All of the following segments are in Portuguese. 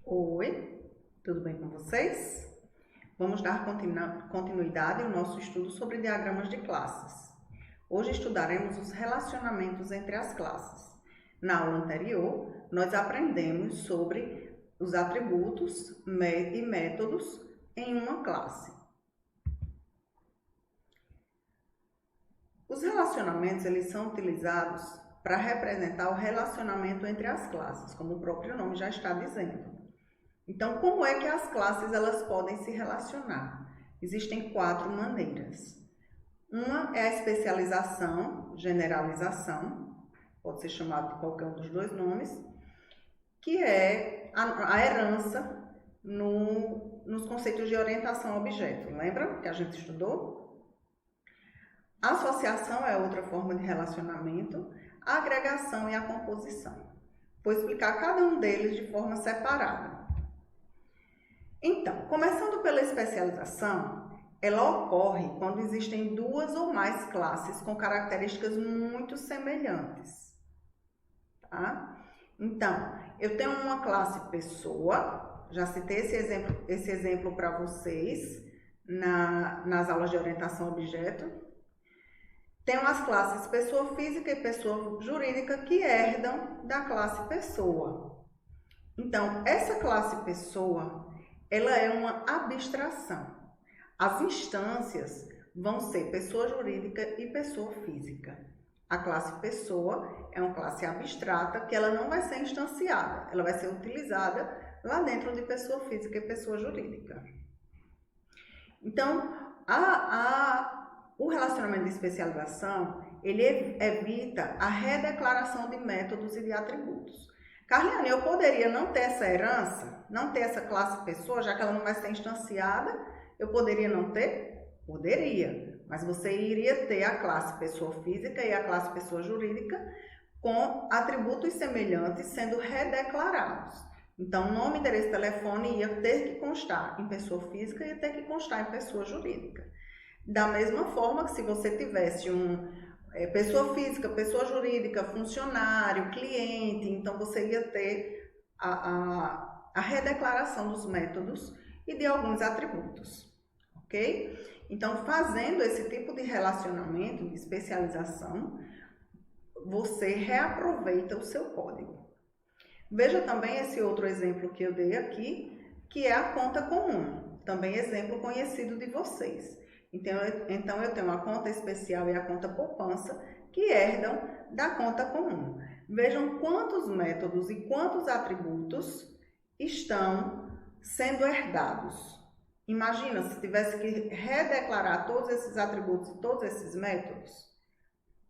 Oi, tudo bem com vocês? Vamos dar continuidade ao nosso estudo sobre diagramas de classes. Hoje estudaremos os relacionamentos entre as classes. Na aula anterior, nós aprendemos sobre os atributos e métodos em uma classe. Os relacionamentos eles são utilizados para representar o relacionamento entre as classes, como o próprio nome já está dizendo. Então, como é que as classes elas podem se relacionar? Existem 4 maneiras. Uma é a especialização, generalização, pode ser chamado de qualquer um dos dois nomes, que é a herança nos conceitos de orientação a objeto. Lembra que a gente estudou? A associação é outra forma de relacionamento, a agregação e a composição. Vou explicar cada um deles de forma separada. Então, começando pela especialização, ela ocorre quando existem 2 ou mais classes com características muito semelhantes, tá? Então, eu tenho uma classe pessoa, já citei esse exemplo para vocês nas aulas de orientação a objeto. Tenho as classes pessoa física e pessoa jurídica que herdam da classe pessoa. Então, essa classe pessoa ela é uma abstração. As instâncias vão ser pessoa jurídica e pessoa física. A classe pessoa é uma classe abstrata que ela não vai ser instanciada, ela vai ser utilizada lá dentro de pessoa física e pessoa jurídica. Então, o relacionamento de especialização, ele evita a redeclaração de métodos e de atributos. Carliane, eu poderia não ter essa herança, não ter essa classe pessoa, já que ela não vai ser instanciada, eu poderia não ter? Poderia, mas você iria ter a classe pessoa física e a classe pessoa jurídica com atributos semelhantes sendo redeclarados. Então, nome, endereço, telefone ia ter que constar em pessoa física e ia ter que constar em pessoa jurídica. Da mesma forma que se você tivesse pessoa física, pessoa jurídica, funcionário, cliente, então você ia ter a redeclaração dos métodos e de alguns atributos, ok? Então, fazendo esse tipo de relacionamento, de especialização, você reaproveita o seu código. Veja também esse outro exemplo que eu dei aqui, que é a conta comum, também exemplo conhecido de vocês. Então, eu tenho a conta especial e a conta poupança que herdam da conta comum. Vejam quantos métodos e quantos atributos estão sendo herdados. Imagina se tivesse que redeclarar todos esses atributos e todos esses métodos,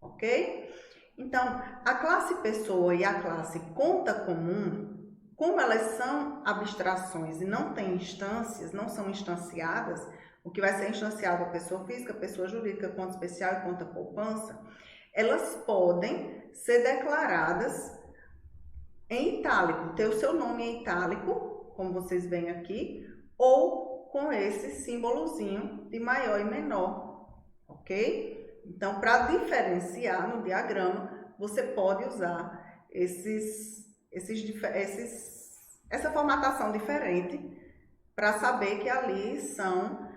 ok? Então, a classe pessoa e a classe conta comum, como elas são abstrações e não têm instâncias, não são instanciadas, o que vai ser instanciado é pessoa física, pessoa jurídica, conta especial e conta poupança, elas podem ser declaradas em itálico, ter o seu nome em itálico, como vocês veem aqui, ou com esse símbolozinho de maior e menor, ok? Então, para diferenciar no diagrama, você pode usar essa formatação diferente para saber que ali são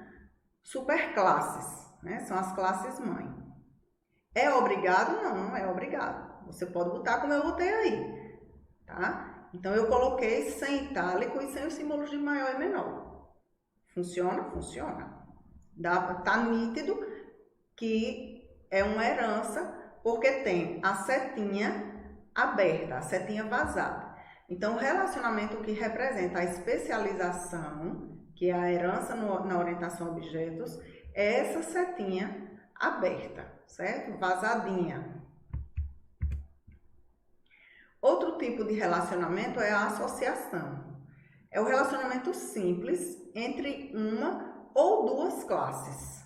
superclasses, né? São as classes mãe. É obrigado? Não, não é obrigado. Você pode botar como eu botei aí, tá? Então, eu coloquei sem itálico e sem os símbolos de maior e menor. Funciona? Funciona. Tá nítido que é uma herança, porque tem a setinha aberta, a setinha vazada. Então, o relacionamento que representa a especialização, que é a herança na orientação a objetos, é essa setinha aberta, certo? Vazadinha. Outro tipo de relacionamento é a associação. É o relacionamento simples entre uma ou 2 classes,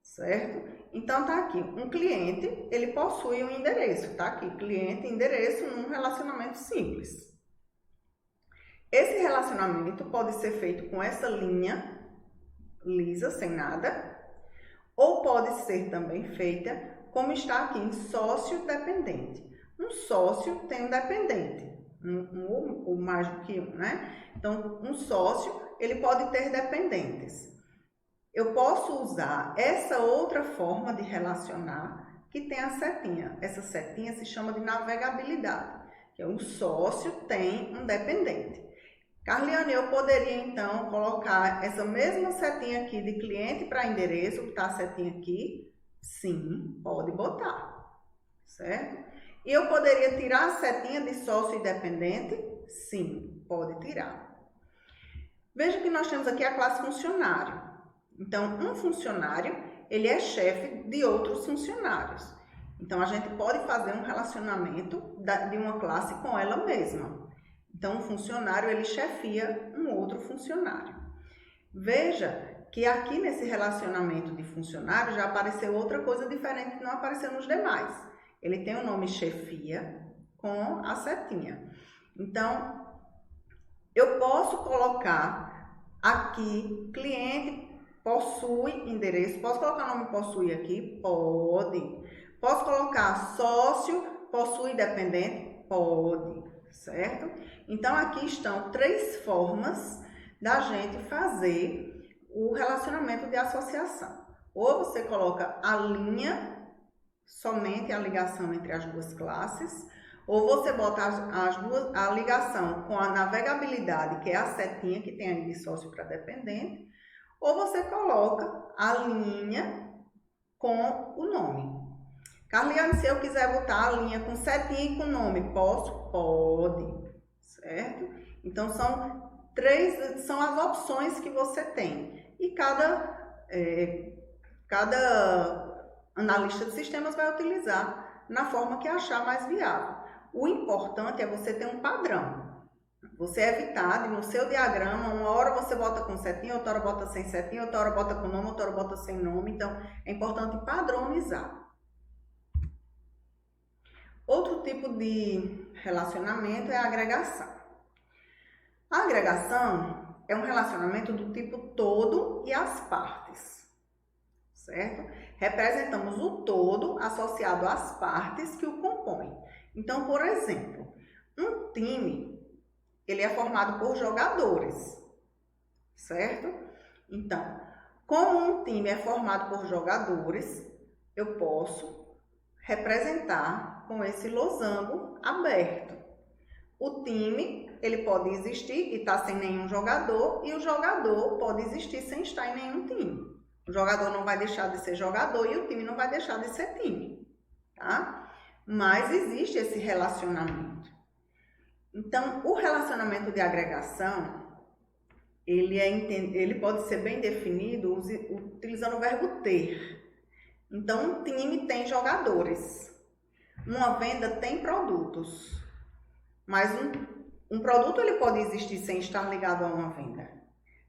certo? Então, tá aqui, um cliente, ele possui um endereço, tá aqui, cliente, endereço, num relacionamento simples. Esse relacionamento pode ser feito com essa linha lisa, sem nada, ou pode ser também feita como está aqui em sócio dependente. Um sócio tem um dependente, ou mais do que um, né? Então, um sócio, ele pode ter dependentes. Eu posso usar essa outra forma de relacionar que tem a setinha. Essa setinha se chama de navegabilidade, que é um sócio tem um dependente. Carliane, eu poderia então colocar essa mesma setinha aqui de cliente para endereço, que está a setinha aqui? Sim, pode botar, certo? E eu poderia tirar a setinha de sócio e dependente? Sim, pode tirar. Veja que nós temos aqui a classe funcionário. Então, um funcionário, ele é chefe de outros funcionários. Então, a gente pode fazer um relacionamento de uma classe com ela mesma. Então, um funcionário, ele chefia um outro funcionário. Veja que aqui nesse relacionamento de funcionário já apareceu outra coisa diferente que não apareceu nos demais. Ele tem o nome chefia com a setinha. Então, eu posso colocar aqui cliente possui endereço. Posso colocar o nome possui aqui? Pode. Posso colocar sócio possui dependente? Pode, certo? Então, aqui estão 3 formas da gente fazer o relacionamento de associação. Ou você coloca a linha, somente a ligação entre as duas classes, ou você bota a ligação com a navegabilidade, que é a setinha que tem aí de sócio para dependente, ou você coloca a linha com o nome. Carliane, se eu quiser botar a linha com setinha e com nome, posso? Pode, certo? Então, são as opções que você tem. E cada analista de sistemas vai utilizar na forma que achar mais viável. O importante é você ter um padrão. Você evitar de no seu diagrama, uma hora você bota com setinha, outra hora bota sem setinha, outra hora bota com nome, outra hora bota sem nome. Então, é importante padronizar. Outro tipo de relacionamento é a agregação. A agregação é um relacionamento do tipo todo e as partes, certo? Representamos o todo associado às partes que o compõem. Então, por exemplo, um time, ele é formado por jogadores, certo? Então, como um time é formado por jogadores, eu posso representar com esse losango aberto. O time, ele pode existir e estar sem nenhum jogador, e o jogador pode existir sem estar em nenhum time. O jogador não vai deixar de ser jogador e o time não vai deixar de ser time, tá? Mas existe esse relacionamento. Então, o relacionamento de agregação, ele pode ser bem definido utilizando o verbo ter. Então, um time tem jogadores. Uma venda tem produtos. Mas um produto ele pode existir sem estar ligado a uma venda.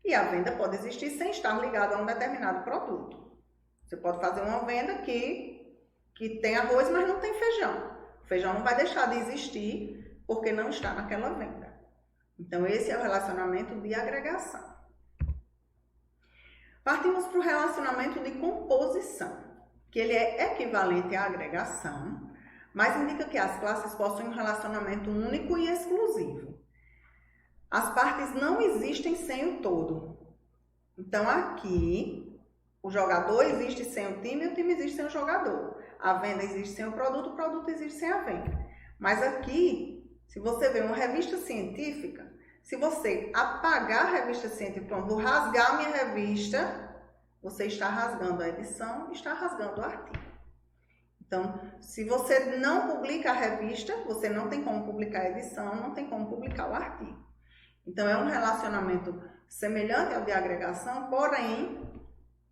E a venda pode existir sem estar ligado a um determinado produto. Você pode fazer uma venda que tem arroz, mas não tem feijão. O feijão não vai deixar de existir porque não está naquela venda. Então, esse é o relacionamento de agregação. Partimos para o relacionamento de composição, que ele é equivalente à agregação, mas indica que as classes possuem um relacionamento único e exclusivo. As partes não existem sem o todo. Então, aqui, o jogador existe sem o time existe sem o jogador. A venda existe sem o produto existe sem a venda. Mas aqui, se você vê uma revista científica, se você apagar a revista científica, vou rasgar minha revista, você está rasgando a edição, está rasgando o artigo. Então, se você não publica a revista, você não tem como publicar a edição, não tem como publicar o artigo. Então, é um relacionamento semelhante ao de agregação, porém,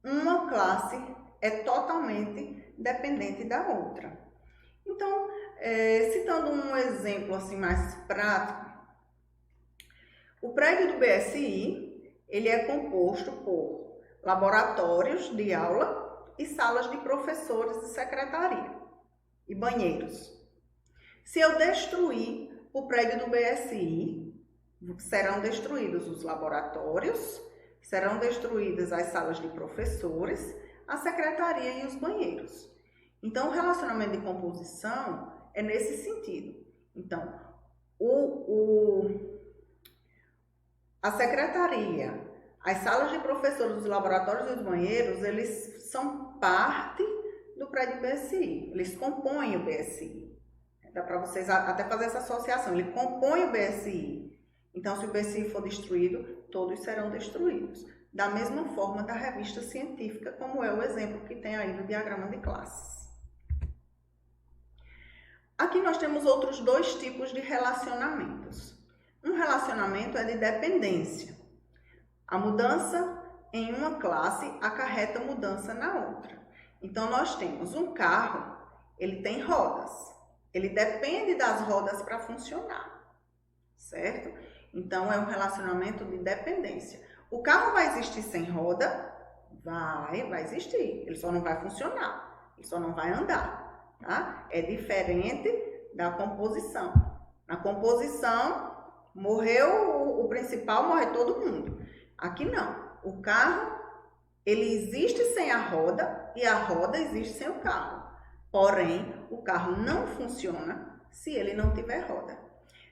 uma classe é totalmente dependente da outra. Então, citando um exemplo assim mais prático, o prédio do BSI, ele é composto por laboratórios de aula e salas de professores e secretaria e banheiros. Se eu destruir o prédio do BSI, serão destruídos os laboratórios, serão destruídas as salas de professores, a secretaria e os banheiros. Então, o relacionamento de composição é nesse sentido. Então, A secretaria, as salas de professores, os laboratórios e os banheiros, eles são parte do prédio BSI, eles compõem o BSI. Dá para vocês até fazer essa associação, ele compõe o BSI. Então, se o BSI for destruído, todos serão destruídos. Da mesma forma da revista científica, como é o exemplo que tem aí do diagrama de classes. Aqui nós temos outros dois tipos de relacionamentos. Um relacionamento é de dependência. A mudança em uma classe acarreta mudança na outra. Então, nós temos um carro, ele tem rodas. Ele depende das rodas para funcionar, certo? Então, é um relacionamento de dependência. O carro vai existir sem roda? Vai existir. Ele só não vai funcionar. Ele só não vai andar, tá? É diferente da composição. Na composição, morreu o principal, morre todo mundo. Aqui não. O carro, ele existe sem a roda e a roda existe sem o carro. Porém, o carro não funciona se ele não tiver roda.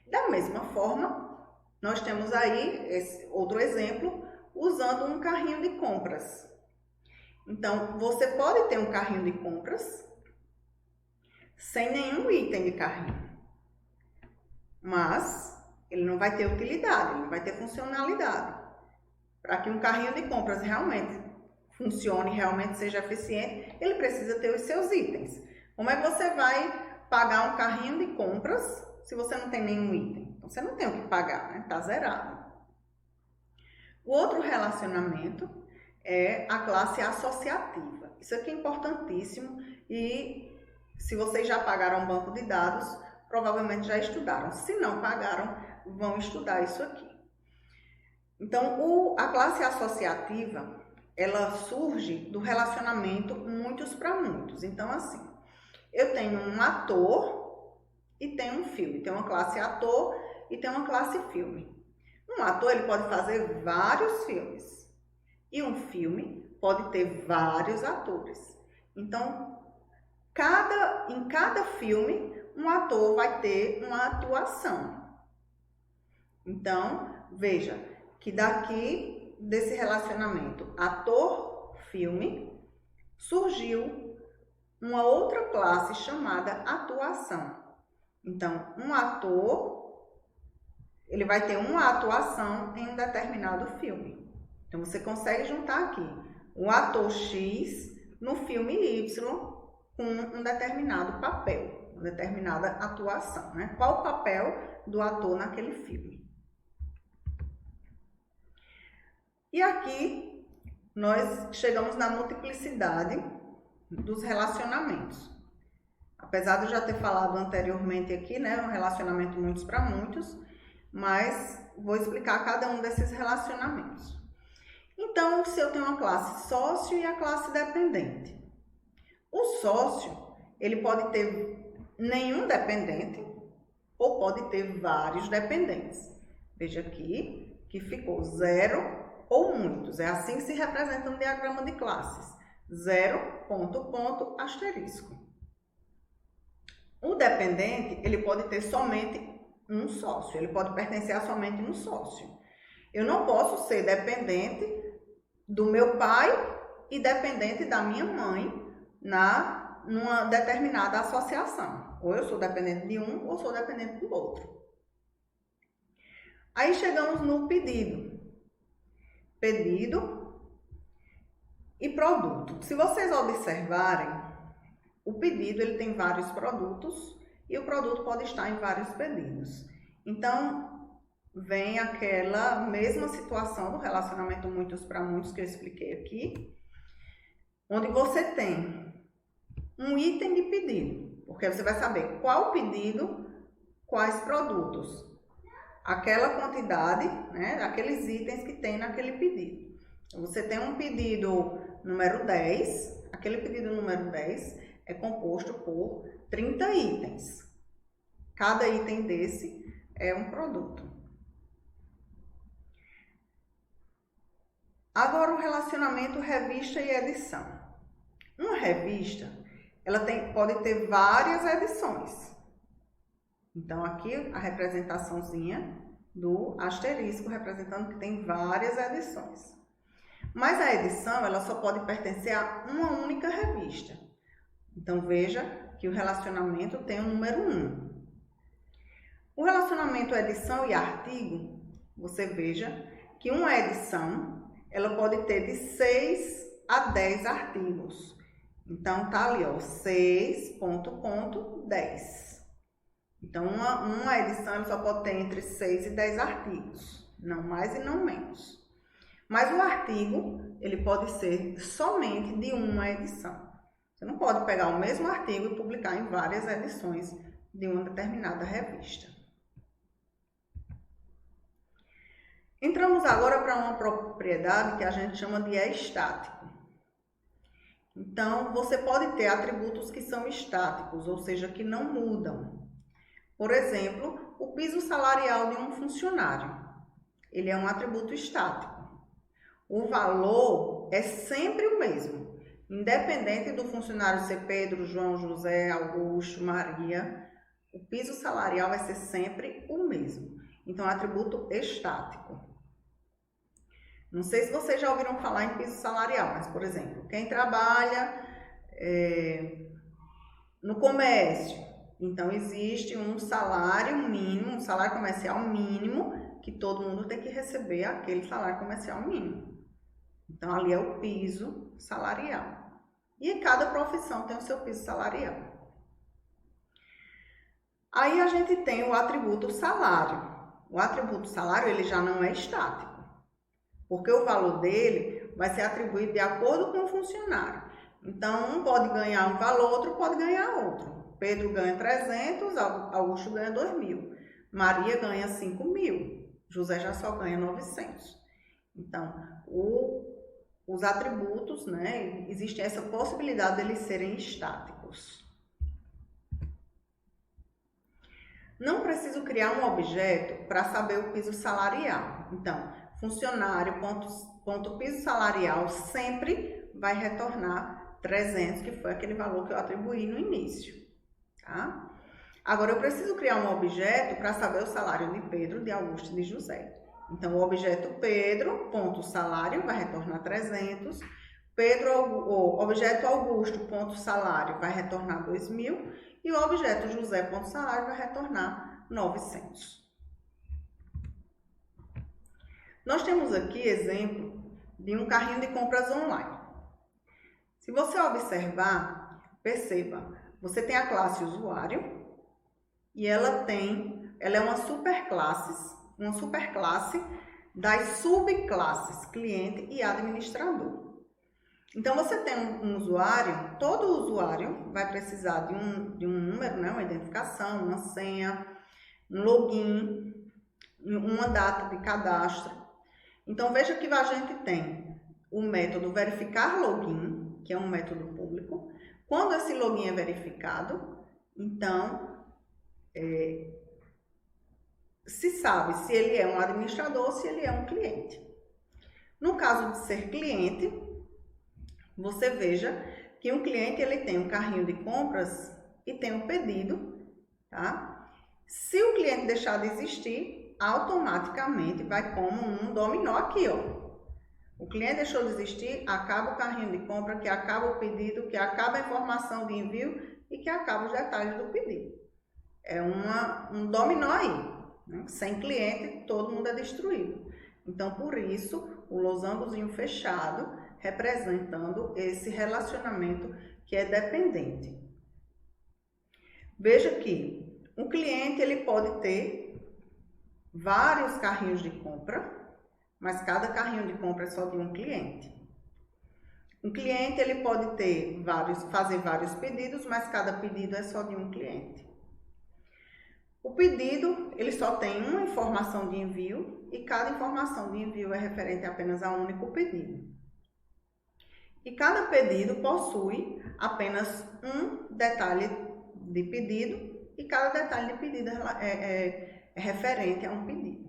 Da mesma forma, nós temos aí esse outro exemplo, usando um carrinho de compras. Então, você pode ter um carrinho de compras sem nenhum item de carrinho. Mas ele não vai ter utilidade, ele não vai ter funcionalidade. Para que um carrinho de compras realmente funcione, realmente seja eficiente, ele precisa ter os seus itens. Como é que você vai pagar um carrinho de compras se você não tem nenhum item? Então, você não tem o que pagar, né? Está zerado. O outro relacionamento é a classe associativa. Isso aqui é importantíssimo e se vocês já pagaram um banco de dados, provavelmente já estudaram. Se não pagaram, vão estudar isso aqui. Então, a classe associativa, ela surge do relacionamento muitos para muitos. Então, assim, eu tenho um ator e tenho um filme. Tem uma classe ator e tem uma classe filme. Um ator, ele pode fazer vários filmes. E um filme pode ter vários atores. Então, em cada filme, um ator vai ter uma atuação. Então, veja que daqui desse relacionamento ator-filme surgiu uma outra classe chamada atuação. Então, um ator, ele vai ter uma atuação em um determinado filme. Então, você consegue juntar aqui um ator X no filme Y com um determinado papel, uma determinada atuação, né? Qual o papel do ator naquele filme? E aqui nós chegamos na multiplicidade dos relacionamentos. Apesar de eu já ter falado anteriormente aqui, né, um relacionamento muitos para muitos, mas vou explicar cada um desses relacionamentos. Então, se eu tenho uma classe sócio e a classe dependente. O sócio, ele pode ter nenhum dependente ou pode ter vários dependentes. Veja aqui que ficou zero ou muitos. É assim que se representa no diagrama de classes. Zero, ponto, ponto, asterisco. O dependente, ele pode ter somente um sócio. Ele pode pertencer a somente um sócio. Eu não posso ser dependente do meu pai e dependente da minha mãe numa determinada associação. Ou eu sou dependente de um ou sou dependente do outro. Aí chegamos no pedido. Pedido e produto. Se vocês observarem, o pedido ele tem vários produtos e o produto pode estar em vários pedidos. Então, vem aquela mesma situação do relacionamento muitos para muitos que eu expliquei aqui, onde você tem um item de pedido, porque você vai saber qual pedido, quais produtos. Aquela quantidade, né, aqueles itens que tem naquele pedido. Então, você tem um pedido número 10, aquele pedido número 10 é composto por 30 itens. Cada item desse é um produto. Agora o relacionamento revista e edição. Uma revista, ela pode ter várias edições. Então, aqui a representaçãozinha do asterisco, representando que tem várias edições. Mas a edição, ela só pode pertencer a uma única revista. Então, veja que o relacionamento tem o número 1. O relacionamento edição e artigo, você veja que uma edição, ela pode ter de 6 a 10 artigos. Então, tá ali, ó, 6.10. Então, uma edição ela só pode ter entre 6 e 10 artigos, não mais e não menos. Mas o artigo, ele pode ser somente de uma edição. Você não pode pegar o mesmo artigo e publicar em várias edições de uma determinada revista. Entramos agora para uma propriedade que a gente chama de estático. Então, você pode ter atributos que são estáticos, ou seja, que não mudam. Por exemplo, o piso salarial de um funcionário. Ele é um atributo estático. O valor é sempre o mesmo, independente do funcionário ser Pedro, João, José, Augusto, Maria. O piso salarial vai ser sempre o mesmo. Então, é um atributo estático. Não sei se vocês já ouviram falar em piso salarial, mas, por exemplo, quem trabalha no comércio, então existe um salário mínimo, um salário comercial mínimo, que todo mundo tem que receber aquele salário comercial mínimo. Então, ali é o piso salarial. E cada profissão tem o seu piso salarial. Aí a gente tem o atributo salário. O atributo salário, ele já não é estático, porque o valor dele vai ser atribuído de acordo com o funcionário. Então, um pode ganhar um valor, outro pode ganhar outro. Pedro ganha 300, Augusto ganha 2.000. Maria ganha 5.000. José já só ganha 900. Então, os atributos, né, existe essa possibilidade de eles serem estáticos. Não preciso criar um objeto para saber o piso salarial. Então, funcionário, ponto piso salarial, sempre vai retornar 300, que foi aquele valor que eu atribuí no início. Tá? Agora, eu preciso criar um objeto para saber o salário de Pedro, de Augusto e de José. Então, o objeto Pedro, ponto salário, vai retornar 300. O objeto Augusto, ponto salário, vai retornar 2.000. E o objeto José, ponto salário, vai retornar 900. Nós temos aqui exemplo de um carrinho de compras online. Se você observar, perceba, você tem a classe usuário e ela é uma superclasse das subclasses cliente e administrador. Então, você tem um usuário, todo usuário vai precisar de um número, né, uma identificação, uma senha, um login, uma data de cadastro. Então, veja que a gente tem o método verificar login, que é um método público. Quando esse login é verificado, então, se sabe se ele é um administrador ou se ele é um cliente. No caso de ser cliente, você veja que um cliente ele tem um carrinho de compras e tem um pedido, tá? Se o cliente deixar de existir, automaticamente vai como um dominó aqui, ó. O cliente deixou de existir, acaba o carrinho de compra, que acaba o pedido, que acaba a informação de envio e que acaba os detalhes do pedido. É um dominó aí, né? Sem cliente, todo mundo é destruído. Então, por isso, o losangozinho fechado, representando esse relacionamento que é dependente. Veja que um cliente ele pode ter vários carrinhos de compra, mas cada carrinho de compra é só de um cliente. Um cliente ele pode ter fazer vários pedidos, mas cada pedido é só de um cliente. O pedido ele só tem uma informação de envio e cada informação de envio é referente apenas a um único pedido. E cada pedido possui apenas um detalhe de pedido e cada detalhe de pedido é referente a um pedido.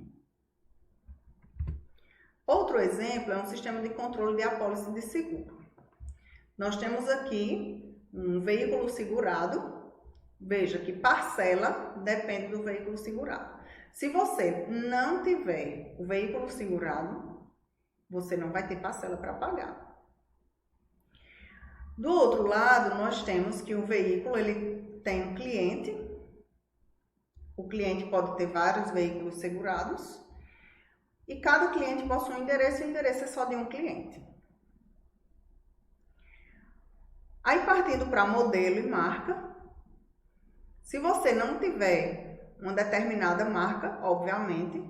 Outro exemplo é um sistema de controle de apólice de seguro. Nós temos aqui um veículo segurado Veja que parcela depende do veículo segurado. Se você não tiver o veículo segurado, você não vai ter parcela para pagar. Do outro lado, nós temos que o veículo ele tem um cliente. O cliente pode ter vários veículos segurados e cada cliente possui um endereço e o endereço é só de um cliente. Aí, partindo para modelo e marca, se você não tiver uma determinada marca, obviamente,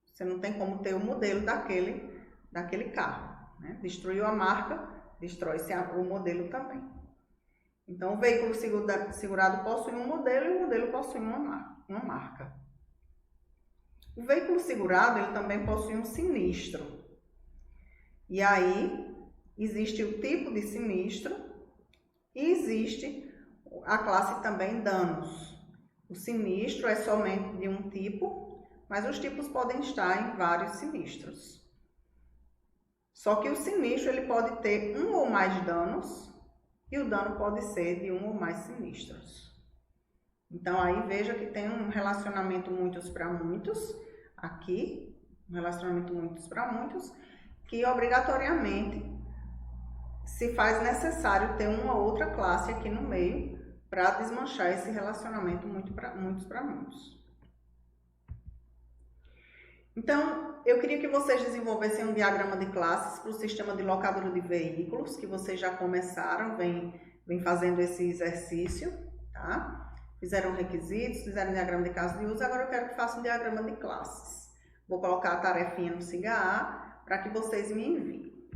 você não tem como ter o modelo daquele carro, né? Destruiu a marca, destrói-se o modelo também. Então, o veículo segurado possui um modelo e o modelo possui uma marca. O veículo segurado ele também possui um sinistro. E aí, existe o tipo de sinistro e existe a classe também danos. O sinistro é somente de um tipo, mas os tipos podem estar em vários sinistros. Só que o sinistro ele pode ter um ou mais danos e o dano pode ser de um ou mais sinistros. Então aí veja que tem um relacionamento muitos para muitos aqui, um relacionamento muitos para muitos, que obrigatoriamente se faz necessário ter uma outra classe aqui no meio para desmanchar esse relacionamento muitos para muitos. Então, eu queria que vocês desenvolvessem um diagrama de classes para o sistema de locadora de veículos, que vocês já começaram, vem fazendo esse exercício, tá? Fizeram requisitos, fizeram diagrama de caso de uso, agora eu quero que façam um diagrama de classes. Vou colocar a tarefinha no SIGA para que vocês me enviem.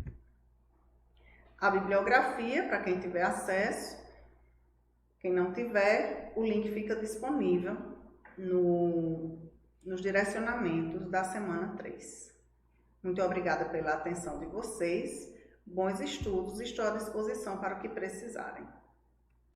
A bibliografia, para quem tiver acesso. Quem não tiver, o link fica disponível nos direcionamentos da semana 3. Muito obrigada pela atenção de vocês. Bons estudos, estou à disposição para o que precisarem.